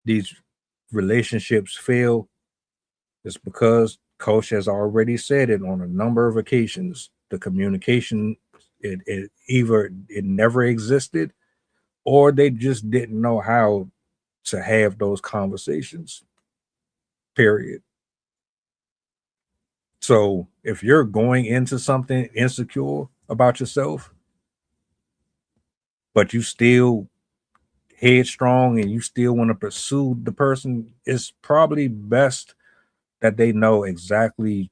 these relationships fail is because Coach has already said it on a number of occasions. The communication, it either it never existed or they just didn't know how to have those conversations. Period. So if you're going into something insecure about yourself, but you still headstrong and you still want to pursue the person, it's probably best that they know exactly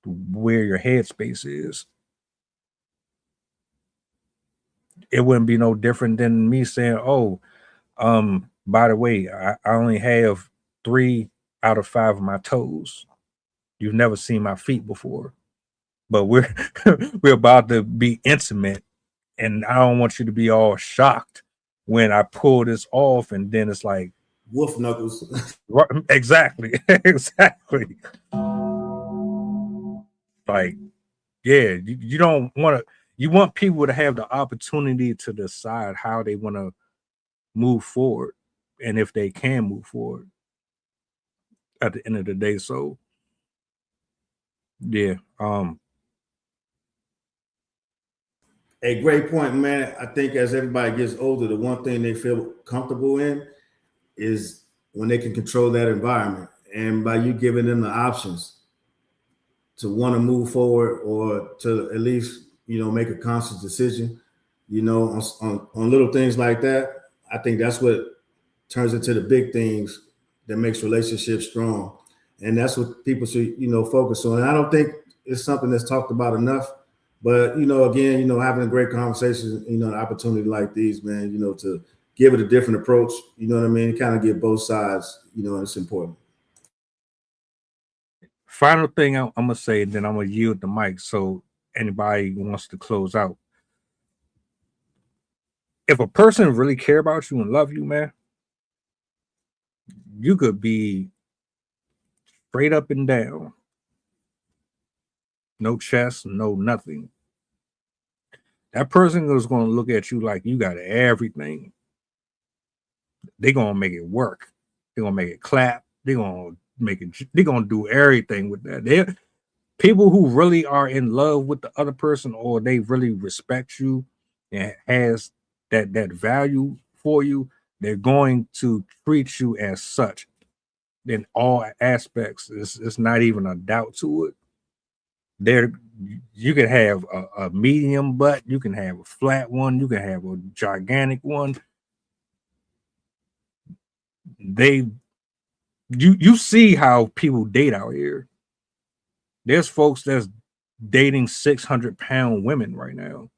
where your headspace is. It wouldn't be no different than me saying, "Oh, by the way, I only have 3 out of 5 of my toes. You've never seen my feet before, but we're we're about to be intimate, and I don't want you to be all shocked when I pull this off, and then it's like wolf knuckles." Exactly, exactly. Like, yeah, you don't want to. You want people to have the opportunity to decide how they want to move forward, and if they can move forward at the end of the day. So yeah, A great point, man. I think as everybody gets older, the one thing they feel comfortable in is when they can control that environment. And by you giving them the options to want to move forward or to at least, make a conscious decision, on little things like that, I think that's what turns into the big things that makes relationships strong. And that's what people should, focus on. And I don't think it's something that's talked about enough. But, again, having a great conversation, an opportunity like these, man, to give it a different approach, you know what I mean? Kind of give both sides, and it's important. final thing I'm gonna say, then I'm gonna yield the mic so anybody who wants to close out. If a person really care about you and love you, man, you could be straight up and down, no chest, no nothing. That person is going to look at you like you got everything. They're going to make it work. They're going to make it clap. They're going to make it. They're going to do everything with that. They're people who really are in love with the other person, or they really respect you and has that value for you. They're going to treat you as such in all aspects. It's not even a doubt to it. There, you can have a medium butt, you can have a flat one, you can have a gigantic one. You see how people date out here. There's folks that's dating 600-pound women right now.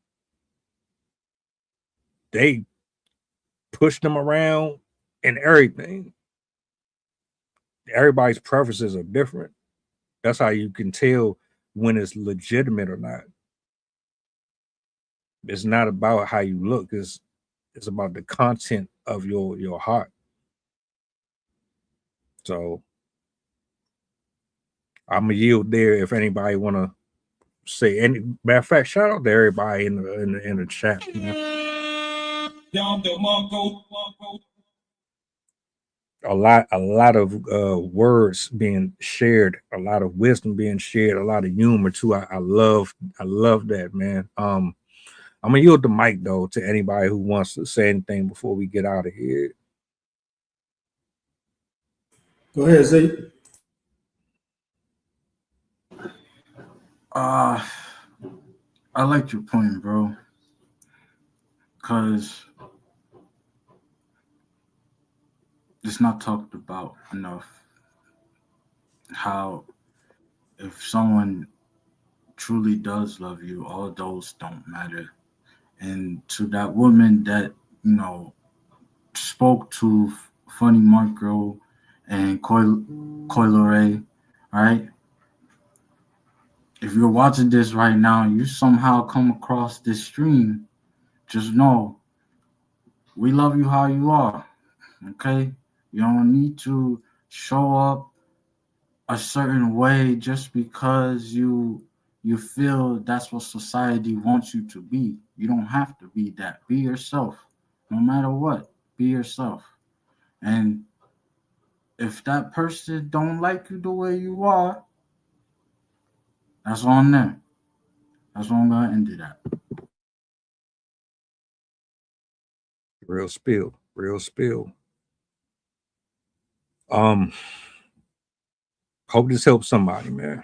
They push them around and everything. Everybody's preferences are different. That's how you can tell when it's legitimate or not. It's not about how you look. It's about the content of your heart. So I'm gonna yield there. If anybody wanna say any matter of fact, shout out to everybody in the chat. A lot of words being shared, a lot of wisdom being shared, a lot of humor too. I love that, man. I'm gonna yield the mic though to anybody who wants to say anything before we get out of here. Go ahead, Z. I like your point, bro. Cause it's not talked about enough how if someone truly does love you, all those don't matter. And to that woman that, spoke to Funny Marco and Coileray, right? If you're watching this right now and you somehow come across this stream, just know we love you how you are. Okay? You don't need to show up a certain way just because you feel that's what society wants you to be. You don't have to be that. Be yourself. No matter what. Be yourself. And if that person don't like you the way you are, that's on them. That's what I'm gonna end it at. Real spill. Hope this helps somebody, man.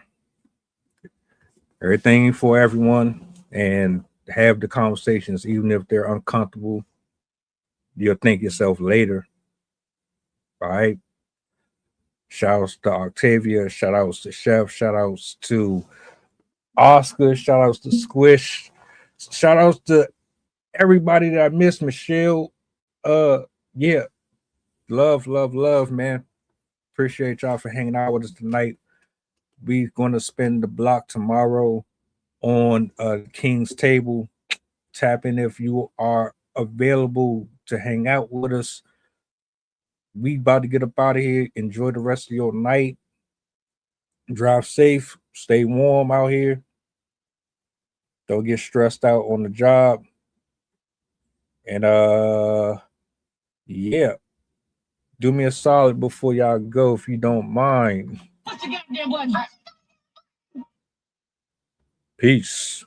Everything for everyone, and have the conversations, even if they're uncomfortable. You'll thank yourself later. All right. Shout outs to Octavia, shout outs to Chef, shout outs to Oscar, shout outs to Squish, shout outs to everybody that I missed. Michelle. Yeah. Love, man. Appreciate y'all for hanging out with us tonight. We're gonna spend the block tomorrow on King's Table. Tap in if you are available to hang out with us. We about to get up out of here. Enjoy the rest of your night. Drive safe. Stay warm out here. Don't get stressed out on the job. And Yeah. Do me a solid before y'all go, if you don't mind. Peace.